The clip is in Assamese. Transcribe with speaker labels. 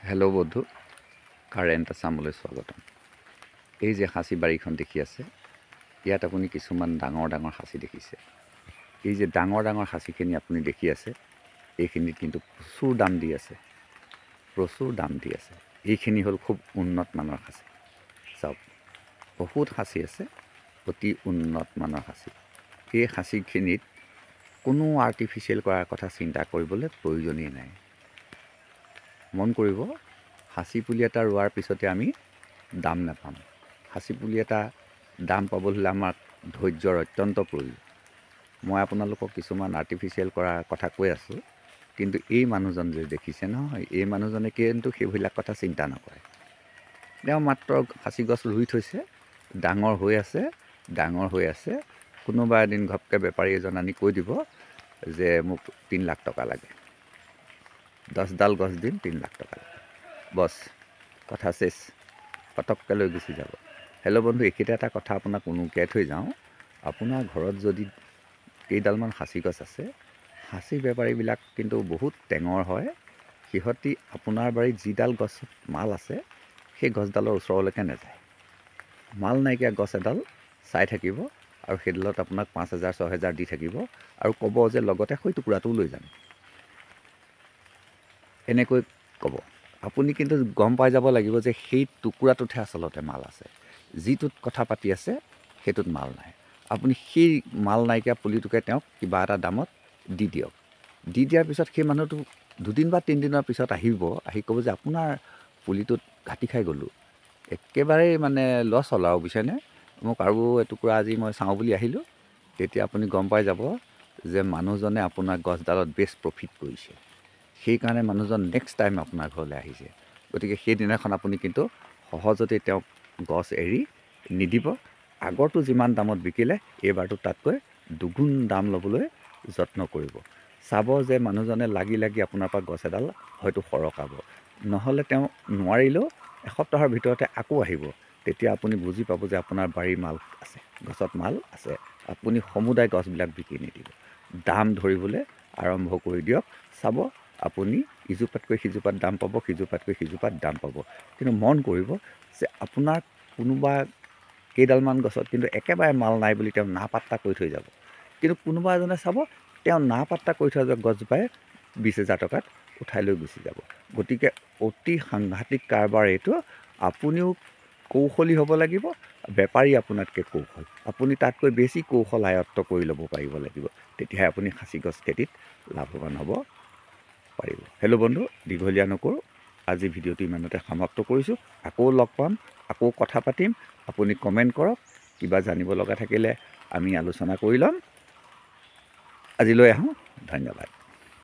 Speaker 1: হেল্ল' বন্ধু, কাৰেণ্ট আছামলৈ স্বাগতম। এই যে সাঁচি বাৰীখন দেখি আছে, ইয়াত আপুনি কিছুমান ডাঙৰ ডাঙৰ সাঁচি দেখিছে। এই যে ডাঙৰ ডাঙৰ সাঁচিখিনি আপুনি দেখি আছে, এইখিনিত কিন্তু প্ৰচুৰ দাম দি আছে, প্ৰচুৰ দাম দি আছে। এইখিনি হ'ল খুব উন্নত মানৰ সাঁচি। চাওক, বহুত সাঁচি আছে, অতি উন্নত মানৰ সাঁচি। এই সাঁচিখিনিত কোনো আৰ্টিফিচিয়েল কৰাৰ কথা চিন্তা কৰিবলৈ প্ৰয়োজনেই নাই। মন কৰিব, সাঁচি পুলি এটা ৰোৱাৰ পিছতে আমি দাম নাপাম। সাঁচি পুলি এটা দাম পাবলৈ হ'লে আমাক ধৈৰ্যৰ অত্যন্ত প্ৰয়োজন। মই আপোনালোকক কিছুমান আৰ্টিফিচিয়েল কৰাৰ কথা কৈ আছোঁ, কিন্তু এই মানুহজন যে দেখিছে নহয়, এই মানুহজনে কিন্তু সেইবিলাক কথা চিন্তা নকৰে। তেওঁ মাত্ৰ সাঁচি গছ ৰুই থৈছে, ডাঙৰ হৈ আছে, ডাঙৰ হৈ আছে। কোনোবা এদিন ঘপকৈ বেপাৰী এজন আনি কৈ দিব যে মোক 3 লাখ টকা লাগে, 10ডাল গছ দিম, 3 লাখ টকা লাগে। বছ, কথা চেছ, পটককৈ লৈ গুচি যাব। হেল্ল' বন্ধু, এইকেইটা এটা কথা আপোনাক উনুকিয়াই থৈ যাওঁ। আপোনাৰ ঘৰত যদি কেইডালমান সাঁচি গছ আছে, সাঁচি বেপাৰীবিলাক কিন্তু বহুত টেঙৰ হয়। সিহঁতি আপোনাৰ বাৰীত যিডাল গছত মাল আছে, সেই গছডালৰ ওচৰলৈকে নাযায়। মাল নাইকিয়া গছ এডাল চাই থাকিব আৰু সেইডালত আপোনাক 5,000 6,000 দি থাকিব আৰু ক'ব যে লগতে সেই টুকুৰাটোও লৈ যাম। এনেকৈ ক'ব। আপুনি কিন্তু গম পাই যাব লাগিব যে সেই টুকুৰাটোতহে আচলতে মাল আছে। যিটোত কথা পাতি আছে সেইটোত মাল নাই। আপুনি সেই মাল নাইকিয়া পুলিটোকে তেওঁক কিবা এটা দামত দি দিয়ক। দি দিয়াৰ পিছত সেই মানুহটো 2 দিন বা 3 দিনৰ পিছত আহিব, আহি ক'ব যে আপোনাৰ পুলিটোত কাটি খাই গ'লোঁ, একেবাৰেই মানে লছ হ'ল আৰু বুজিছেনে, মোক আৰু এটুকুৰা আজি মই চাওঁ বুলি আহিলোঁ। তেতিয়া আপুনি গম পাই যাব যে মানুহজনে আপোনাৰ গছডালত বেষ্ট প্ৰফিট কৰিছে। সেইকাৰণে মানুহজন নেক্সট টাইম আপোনাৰ ঘৰলৈ আহিছে। গতিকে সেইদিনাখন আপুনি কিন্তু সহজতে তেওঁক গছ এৰি নিদিব। আগৰটো যিমান দামত বিকিলে, এইবাৰটো তাতকৈ দুগুণ দাম ল'বলৈ যত্ন কৰিব। চাব যে মানুহজনে লাগি লাগি আপোনাৰ পৰা গছ এডাল হয়তো সৰকাব, নহ'লে তেওঁ নোৱাৰিলেও এসপ্তাহৰ ভিতৰতে আকৌ আহিব। তেতিয়া আপুনি বুজি পাব যে আপোনাৰ বাৰীৰ মাল আছে, গছত মাল আছে। আপুনি সমুদায় গছবিলাক বিকি নিদিব, দাম ধৰিবলৈ আৰম্ভ কৰি দিয়ক। চাব, আপুনি ইজোপাতকৈ সিজোপাত দাম পাব, সিজোপাতকৈ সিজোপাত দাম পাব। কিন্তু মন কৰিব যে আপোনাৰ কোনোবা কেইডালমান গছত কিন্তু একেবাৰে মাল নাই বুলি তেওঁ নাপাত্তা কৰি থৈ যাব। কিন্তু কোনোবা এজনে চাব, তেওঁ নাপাত্তা কৰি থৈ যোৱা গছজোপাই 20,000 টকাত উঠাই লৈ গুচি যাব। গতিকে অতি সাংঘাতিক কাৰবাৰ এইটো। আপুনিও কৌশলী হ'ব লাগিব, বেপাৰী আপোনাতকৈ কৌশল। আপুনি তাতকৈ বেছি কৌশল আয়ত্ব কৰি ল'ব পাৰিব লাগিব। তেতিয়াহে আপুনি সাঁচি গছ খেতিত লাভৱান হ'ব পাৰিব। হেল্ল' বন্ধু, দীঘলীয়া নকৰোঁ, আজি ভিডিঅ'টো ইমানতে সমাপ্ত কৰিছোঁ। আকৌ লগ পাম, আকৌ কথা পাতিম। আপুনি কমেণ্ট কৰক, কিবা জানিব লগা থাকিলে আমি আলোচনা কৰি ল'ম। আজিলৈ আহোঁ, ধন্যবাদ।